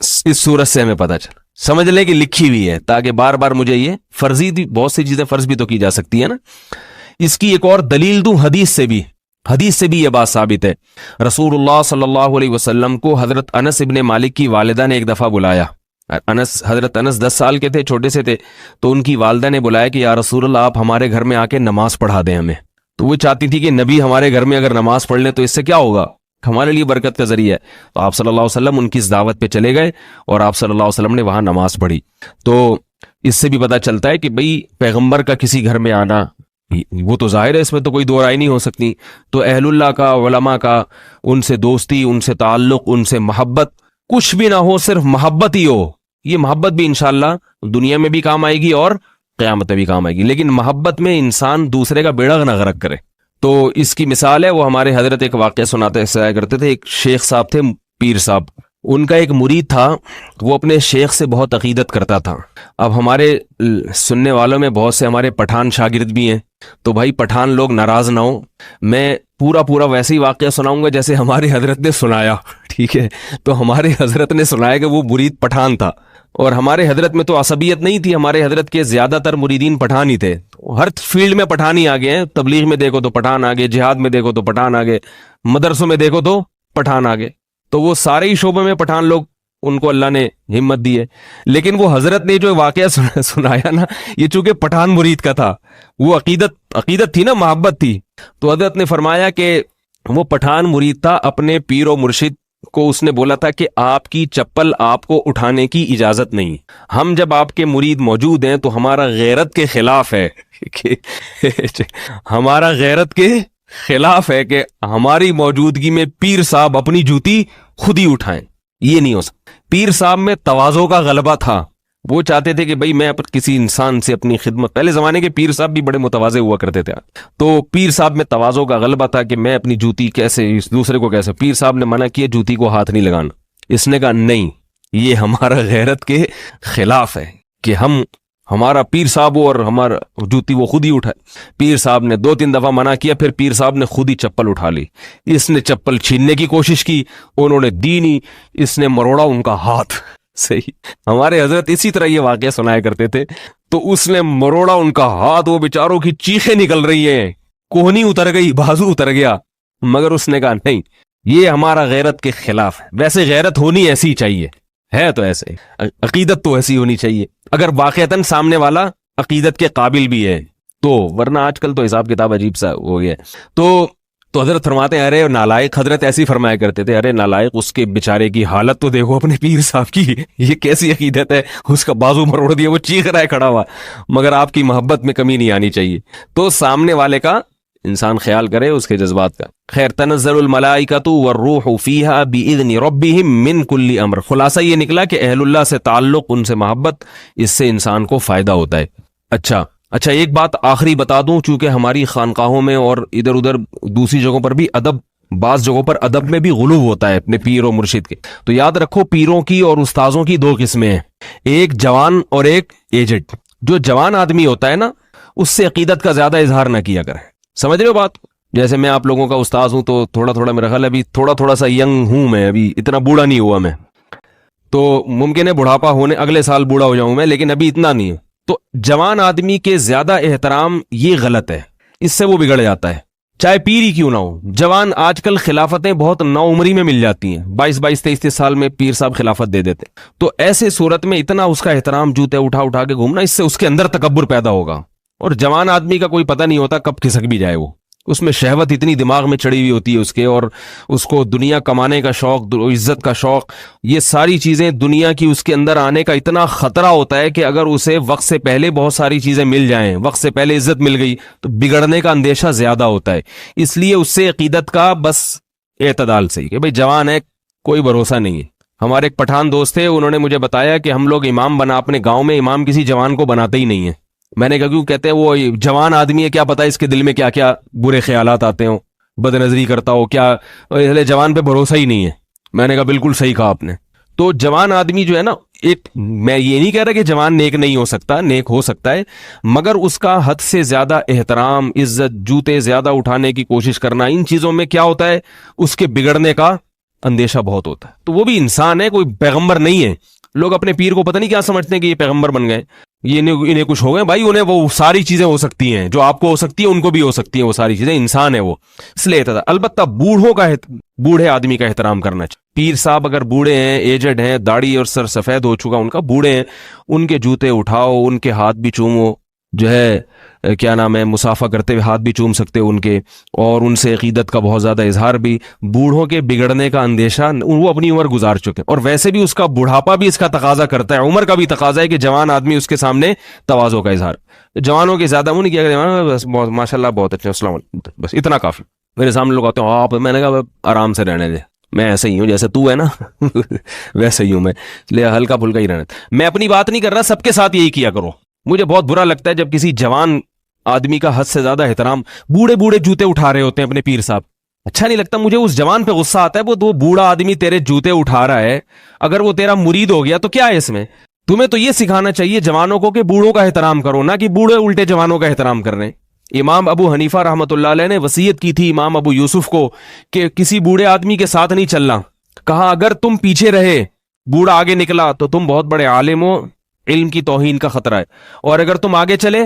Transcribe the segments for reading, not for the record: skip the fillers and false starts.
اس صورت سے ہمیں پتہ چلا، سمجھ لیں کہ لکھی ہوئی ہے تاکہ بار بار مجھے یہ فرضی تھی، بہت سی چیزیں فرض بھی تو کی جا سکتی ہے نا۔ اس کی ایک اور دلیل دوں، حدیث سے بھی یہ بات ثابت ہے۔ رسول اللہ صلی اللہ علیہ وسلم کو حضرت انس ابن مالک کی والدہ نے ایک دفعہ بلایا۔ حضرت انس 10 سال کے تھے، چھوٹے سے تھے، تو ان کی والدہ نے بلایا کہ یا رسول اللہ آپ ہمارے گھر میں آ کے نماز پڑھا دیں ہمیں۔ تو وہ چاہتی تھی کہ نبی ہمارے گھر میں اگر نماز پڑھ لیں تو اس سے کیا ہوگا، ہمارے لیے برکت کا ذریعہ ہے۔ تو آپ صلی اللہ علیہ وسلم ان کی اس دعوت پہ چلے گئے اور آپ صلی اللہ علیہ وسلم نے وہاں نماز پڑھی۔ تو اس سے بھی پتہ چلتا ہے کہ بھئی پیغمبر کا کسی گھر میں آنا وہ تو ظاہر ہے، اس میں تو کوئی دو رائے نہیں ہو سکتی۔ تو اہل اللہ کا، علماء کا، ان سے دوستی، ان سے تعلق، ان سے محبت، کچھ بھی نہ ہو صرف محبت ہی ہو، یہ محبت بھی انشاءاللہ دنیا میں بھی کام آئے گی اور قیامت میں بھی کام آئے گی، لیکن محبت میں انسان دوسرے کا بیڑا نہ غرق کرے۔ تو اس کی مثال ہے، وہ ہمارے حضرت ایک واقعہ سناتے کرتے تھے۔ ایک شیخ صاحب تھے، پیر صاحب، ان کا ایک مرید تھا، وہ اپنے شیخ سے بہت عقیدت کرتا تھا۔ اب ہمارے سننے والوں میں بہت سے ہمارے پٹھان شاگرد بھی ہیں، تو بھائی پٹھان لوگ ناراض نہ ہو، میں پورا ویسے ہی واقعہ سناؤں گا جیسے ہمارے حضرت نے سنایا، ٹھیک ہے؟ تو ہمارے حضرت نے سنایا کہ وہ مرید پٹھان تھا، اور ہمارے حضرت میں تو عصبیت نہیں تھی، ہمارے حضرت کے زیادہ تر مریدین پٹھان ہی تھے، ہر فیلڈ میں پٹھان ہی آگے ہیں، تبلیغ میں دیکھو تو پٹھان آگے، جہاد میں دیکھو تو پٹھان آگے، مدرسوں میں دیکھو تو پٹھان آگے، تو وہ سارے ہی شعبوں میں پٹھان لوگ، ان کو اللہ نے ہمت دی ہے۔ لیکن وہ حضرت نے جو واقعہ سنایا نا، یہ چونکہ پٹھان مرید کا تھا، وہ عقیدت تھی نا، محبت تھی، تو حضرت نے فرمایا کہ وہ پٹھان مرید تھا، اپنے پیر و مرشد کو اس نے بولا تھا کہ آپ کی چپل آپ کو اٹھانے کی اجازت نہیں، ہم جب آپ کے مرید موجود ہیں تو ہمارا غیرت کے خلاف ہے ہمارا غیرت کے خلاف ہے کہ ہماری موجودگی میں پیر صاحب اپنی جوتی خود ہی اٹھائیں، یہ نہیں ہو سکتا۔ پیر صاحب میں تواضع کا غلبہ تھا، وہ چاہتے تھے کہ بھئی میں کسی انسان سے اپنی خدمت، پہلے زمانے کے پیر صاحب بھی بڑے متواضع ہوا کرتے تھے، تو پیر صاحب میں تواضع کا غلبہ تھا کہ میں اپنی جوتی کیسے اس دوسرے کو کیسے، پیر صاحب نے منع کیا جوتی کو ہاتھ نہیں لگانا، اس نے کہا نہیں، یہ ہمارا غیرت کے خلاف ہے کہ ہمارا پیر صاحب ہو اور ہمارا جوتی وہ خود ہی اٹھائے۔ پیر صاحب نے 2-3 دفعہ منع کیا، پھر پیر صاحب نے خود ہی چپل اٹھا لی، اس نے چپل چھیننے کی کوشش کی، انہوں نے دی نہیں، اس نے مروڑا ان کا ہاتھ، صحیح، ہمارے حضرت اسی طرح یہ واقعہ سنایا کرتے تھے، تو اس نے مروڑا ان کا ہاتھ، وہ بیچاروں کی چیخیں نکل رہی ہیں، کوہنی اتر گئی، بازو اتر گیا، مگر اس نے کہا نہیں، یہ ہمارا غیرت کے خلاف ہے۔ ویسے غیرت ہونی ایسی ہی چاہیے، ہے تو ایسے، عقیدت تو ایسی ہونی چاہیے اگر واقعتاً سامنے والا عقیدت کے قابل بھی ہے تو، ورنہ آج کل تو حساب کتاب عجیب سا ہو گیا ہے۔ تو حضرت فرماتے ہیں ارے نالائق، حضرت ایسی فرمایا کرتے تھے، ارے نالائق، اس کے بیچارے کی حالت تو دیکھو اپنے پیر صاحب کی، یہ کیسی عقیدت ہے، اس کا بازو مروڑ دیا، وہ چیخ رہا ہے کھڑا ہوا، مگر آپ کی محبت میں کمی نہیں آنی چاہیے۔ تو سامنے والے کا انسان خیال کرے، اس کے جذبات کا۔ خیر، تنزل الملائکۃ والروح فیہا باذن ربہم من کل امر، خلاصہ یہ نکلا کہ اہل اللہ سے تعلق، ان سے محبت، اس سے انسان کو فائدہ ہوتا ہے۔ اچھا ایک بات آخری بتا دوں، چونکہ ہماری خانقاہوں میں اور ادھر ادھر دوسری جگہوں پر بھی بعض جگہوں پر ادب میں بھی غلو ہوتا ہے اپنے پیر و مرشد کے، تو یاد رکھو پیروں کی اور استاذوں کی 2 قسمیں ہیں، ایک جوان اور ایک ایجڈ۔ جو جوان آدمی ہوتا ہے نا، اس سے عقیدت کا زیادہ اظہار نہ کیا کریں، سمجھ رہے ہو بات؟ جیسے میں آپ لوگوں کا استاذ ہوں تو تھوڑا میرا خیال ابھی تھوڑا سا ینگ ہوں میں، ابھی اتنا بوڑھا نہیں ہوا میں، تو ممکن ہے بڑھاپا ہونے اگلے سال بوڑھا ہو جاؤں میں، لیکن ابھی اتنا نہیں ہے۔ تو جوان آدمی کے زیادہ احترام یہ غلط ہے، اس سے وہ بگڑ جاتا ہے، چاہے پیر ہی کیوں نہ ہو۔ جوان آج کل خلافتیں بہت نو عمری میں مل جاتی ہیں، 22 23 سال میں پیر صاحب خلافت دے دیتے، تو ایسے صورت میں اتنا اس کا احترام، جوتے اٹھا کے گھومنا، اس سے اس کے اندر تکبر پیدا ہوگا، اور جوان آدمی کا کوئی پتہ نہیں ہوتا کب کھسک بھی جائے، وہ اس میں شہوت اتنی دماغ میں چڑھی ہوئی ہوتی ہے اس کے، اور اس کو دنیا کمانے کا شوق، عزت کا شوق، یہ ساری چیزیں دنیا کی اس کے اندر آنے کا اتنا خطرہ ہوتا ہے کہ اگر اسے وقت سے پہلے بہت ساری چیزیں مل جائیں، وقت سے پہلے عزت مل گئی تو بگڑنے کا اندیشہ زیادہ ہوتا ہے۔ اس لیے اس سے عقیدت کا بس اعتدال سے ہی کہ بھئی جوان ہے، کوئی بھروسہ نہیں ہے۔ ہمارے ایک پٹھان دوست تھے، انہوں نے مجھے بتایا کہ ہم لوگ امام اپنے گاؤں میں امام کسی جوان کو بناتے ہی نہیں ہیں۔ میں نے کہا کیوں؟ کہتے ہیں وہ جوان آدمی ہے، کیا پتا اس کے دل میں کیا کیا برے خیالات آتے ہوں، بد نظری کرتا ہو، کیا جوان پہ بھروسہ ہی نہیں ہے۔ میں نے کہا بالکل صحیح کہا آپ نے۔ تو جوان آدمی جو ہے نا، میں یہ نہیں کہہ رہا کہ جوان نیک نہیں ہو سکتا، نیک ہو سکتا ہے، مگر اس کا حد سے زیادہ احترام، عزت، جوتے زیادہ اٹھانے کی کوشش کرنا، ان چیزوں میں کیا ہوتا ہے، اس کے بگڑنے کا اندیشہ بہت ہوتا ہے. تو وہ بھی انسان ہے, کوئی پیغمبر نہیں ہے. لوگ اپنے پیر کو پتہ نہیں کیا سمجھتے ہیں کہ یہ پیغمبر بن گئے, یہ انہیں کچھ ہو گئے. بھائی انہیں وہ ساری چیزیں ہو سکتی ہیں جو آپ کو ہو سکتی ہیں, ان کو بھی ہو سکتی ہیں وہ ساری چیزیں. انسان ہے وہ, اس لیے البتہ بوڑھے آدمی کا احترام کرنا چاہیے. پیر صاحب اگر بوڑھے ہیں, ایجڈ ہیں, داڑھی اور سر سفید ہو چکا ان کا, بوڑھے ہیں, ان کے جوتے اٹھاؤ, ان کے ہاتھ بھی چومو, جو ہے کیا نام ہے, مسافہ کرتے ہوئے ہاتھ بھی چوم سکتے ہو ان کے, اور ان سے عقیدت کا بہت زیادہ اظہار بھی. بوڑھوں کے بگڑنے کا اندیشہ, وہ اپنی عمر گزار چکے, اور ویسے بھی اس کا بڑھاپا بھی اس کا تقاضا کرتا ہے, عمر کا بھی تقاضا ہے کہ جوان آدمی اس کے سامنے تواضع کا اظہار. جوانوں کے زیادہ منہ نہیں کیا, بس ماشاء اللہ بہت اچھے, السلام علیکم, بس اتنا کافی. میرے سامنے لوگ آتے ہیں, آپ, میں نے کہا آرام سے رہنے دے, میں ایسے ہی ہوں جیسے تو ہے نا ویسے ہی ہوں میں, لے ہلکا پھلکا ہی رہنا. میں اپنی بات نہیں کر رہا, سب کے ساتھ یہی کیا کرو. مجھے بہت برا لگتا ہے جب کسی جوان آدمی کا حد سے زیادہ احترام, بوڑھے جوتے اٹھا رہے ہوتے ہیں اپنے پیر صاحب, اچھا نہیں لگتا مجھے. اس جوان پہ غصہ آتا ہے, وہ بوڑھا آدمی تیرے جوتے اٹھا رہا ہے, اگر وہ تیرا مرید ہو گیا تو کیا ہے اس میں؟ تمہیں تو یہ سکھانا چاہیے جوانوں کو کہ بوڑھوں کا احترام کرو, نہ کہ بوڑھے الٹے جوانوں کا احترام کر رہے ہیں. امام ابو حنیفہ رحمۃ اللہ علیہ نے وصیت کی تھی امام ابو یوسف کو کہ کسی بوڑھے آدمی کے ساتھ نہیں چلنا. کہا اگر تم پیچھے رہے, بوڑھا آگے نکلا, تو تم بہت بڑے عالم ہو, علم کی توہین کا خطرہ ہے, اور اگر تم آگے چلے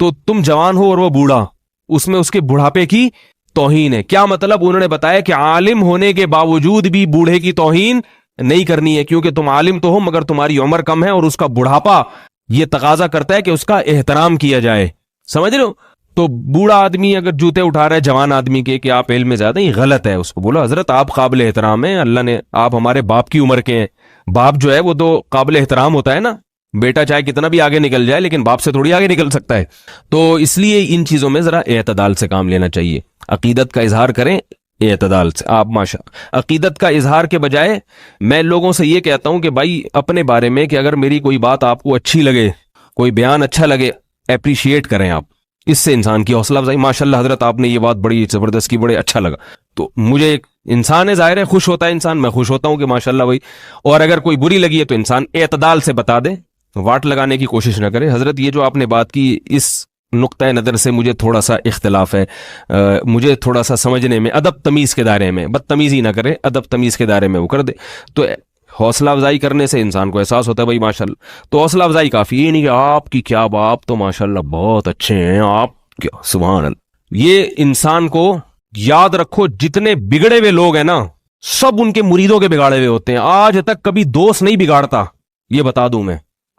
تو تم جوان ہو اور وہ بوڑھا, اس میں اس کے بڑھاپے کی توہین ہے. کیا مطلب؟ انہوں نے بتایا کہ عالم ہونے کے باوجود بھی بوڑھے کی توہین نہیں کرنی ہے, کیونکہ تم عالم تو ہو مگر تمہاری عمر کم ہے, اور اس کا بڑھاپا یہ تقاضا کرتا ہے کہ اس کا احترام کیا جائے. سمجھ رہے ہو؟ تو بوڑھا آدمی اگر جوتے اٹھا رہا ہے جوان آدمی کے کہ آپ علم میں زیادہ, یہ غلط ہے. اس کو بولو حضرت آپ قابل احترام ہیں, اللہ نے, آپ ہمارے باپ کی عمر کے ہیں. باپ جو ہے وہ تو قابل احترام ہوتا ہے نا, بیٹا چاہے کتنا بھی آگے نکل جائے لیکن باپ سے تھوڑی آگے نکل سکتا ہے. تو اس لیے ان چیزوں میں ذرا اعتدال سے کام لینا چاہیے. عقیدت کا اظہار کریں اعتدال سے. آپ ماشاء عقیدت کا اظہار کے بجائے میں لوگوں سے یہ کہتا ہوں کہ بھائی اپنے بارے میں کہ اگر میری کوئی بات آپ کو اچھی لگے, کوئی بیان اچھا لگے, اپریشیٹ کریں آپ. اس سے انسان کی حوصلہ افزائی, ماشاءاللہ حضرت آپ نے یہ بات بڑی زبردست کی, بڑے اچھا لگا. تو مجھے ایک انسان ہے, ظاہر ہے خوش ہوتا ہے انسان, میں خوش ہوتا ہوں کہ ماشاءاللہ بھائی. اور اگر کوئی بری لگی ہے تو انسان اعتدال سے بتا دے, واٹ لگانے کی کوشش نہ کرے. حضرت یہ جو آپ نے بات کی, اس نقطۂ نظر سے مجھے تھوڑا سا اختلاف ہے, مجھے تھوڑا سا سمجھنے میں, ادب تمیز کے دائرے میں, بدتمیزی نہ کرے, ادب تمیز کے دائرے میں وہ کر دے. تو حوصلہ افزائی کرنے سے انسان کو احساس ہوتا ہے بھائی ماشاءاللہ. تو حوصلہ افزائی کافی, یہ نہیں کہ آپ کی کیا آپ تو ماشاءاللہ بہت اچھے ہیں, آپ کیا سبحان اللہ. یہ انسان کو یاد رکھو, جتنے بگڑے ہوئے لوگ ہیں نا, سب ان کے مریدوں کے بگاڑے ہوئے ہوتے ہیں. آج تک کبھی دوست نہیں بگاڑتا, یہ بتا دوں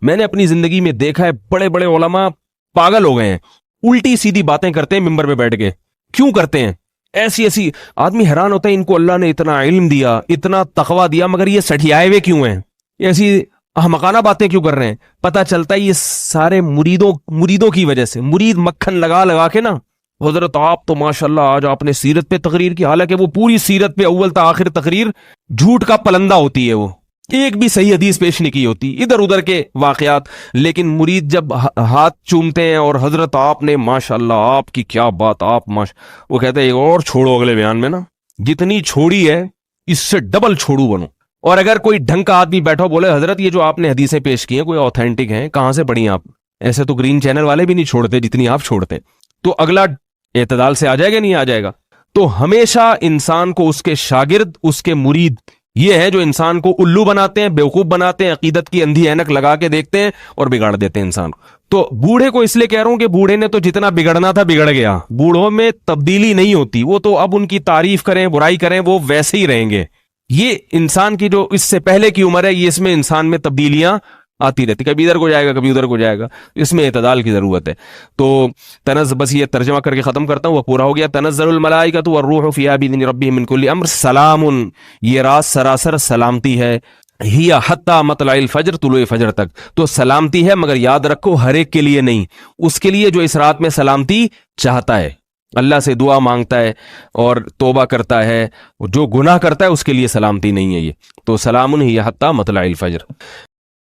میں نے اپنی زندگی میں دیکھا ہے. بڑے بڑے علماء پاگل ہو گئے ہیں, الٹی سیدھی باتیں کرتے ہیں ممبر پہ بیٹھ کے. کیوں کرتے ہیں ایسی آدمی حیران ہوتا ہے, ان کو اللہ نے اتنا علم دیا, اتنا تقویٰ دیا, مگر یہ سٹھیائے ہوئے کیوں ہیں, ایسی احمقانہ باتیں کیوں کر رہے ہیں؟ پتہ چلتا ہے یہ سارے مریدوں کی وجہ سے. مرید مکھن لگا کے نا, حضرت آپ تو ماشاءاللہ آج آپ نے سیرت پہ تقریر کی, حالانکہ وہ پوری سیرت پہ اول تا آخر تقریر جھوٹ کا پلندہ ہوتی ہے, وہ ایک بھی صحیح حدیث پیش نہیں کی ہوتی, ادھر ادھر کے واقعات. لیکن مرید جب ہاتھ چومتے ہیں اور حضرت آپ نے ماشاءاللہ آپ کی کیا بات, آپ وہ کہتے ہیں ایک اور چھوڑو اگلے بیان میں نا, جتنی چھوڑی ہے اس سے ڈبل چھوڑو بنو. اور اگر کوئی ڈھنگ کا آدمی بیٹھا بولے حضرت یہ جو آپ نے حدیثیں پیش کی ہیں کوئی آتھینٹک ہیں, کہاں سے پڑھی آپ, ایسے تو گرین چینل والے بھی نہیں چھوڑتے جتنی آپ چھوڑتے ہیں, تو اگلا اعتدال سے آ جائے گا نہیں آ جائے گا. تو ہمیشہ انسان کو اس کے شاگرد, اس کے مرید یہ ہے جو انسان کو الو بناتے ہیں, بیوقوف بناتے ہیں, عقیدت کی اندھی اینک لگا کے دیکھتے ہیں اور بگاڑ دیتے ہیں انسان کو. تو بوڑھے کو اس لیے کہہ رہا ہوں کہ بوڑھے نے تو جتنا بگڑنا تھا بگڑ گیا, بوڑھوں میں تبدیلی نہیں ہوتی, وہ تو اب ان کی تعریف کریں برائی کریں وہ ویسے ہی رہیں گے. یہ انسان کی جو اس سے پہلے کی عمر ہے, یہ اس میں انسان میں تبدیلیاں آتی رہتی, کبھی ادھر کو جائے گا کبھی ادھر کو جائے گا, اس میں اعتدال کی ضرورت ہے. تو بس یہ ترجمہ کر کے ختم کرتا ہوں, وہ پورا ہو گیا. تنزل الملائکۃ والروح فیہا بإذن ربہم من کل امر سلام, یہ رات سراسر سلامتی ہے, ہی حتی مطلع الفجر, طلوع فجر تک. تو سلامتی ہے مگر یاد رکھو ہر ایک کے لیے نہیں, اس کے لیے جو اس رات میں سلامتی چاہتا ہے, اللہ سے دعا مانگتا ہے اور توبہ کرتا ہے, جو گناہ کرتا ہے اس کے لیے سلامتی نہیں ہے یہ. تو سلام ہی حتی مطلع الفجر.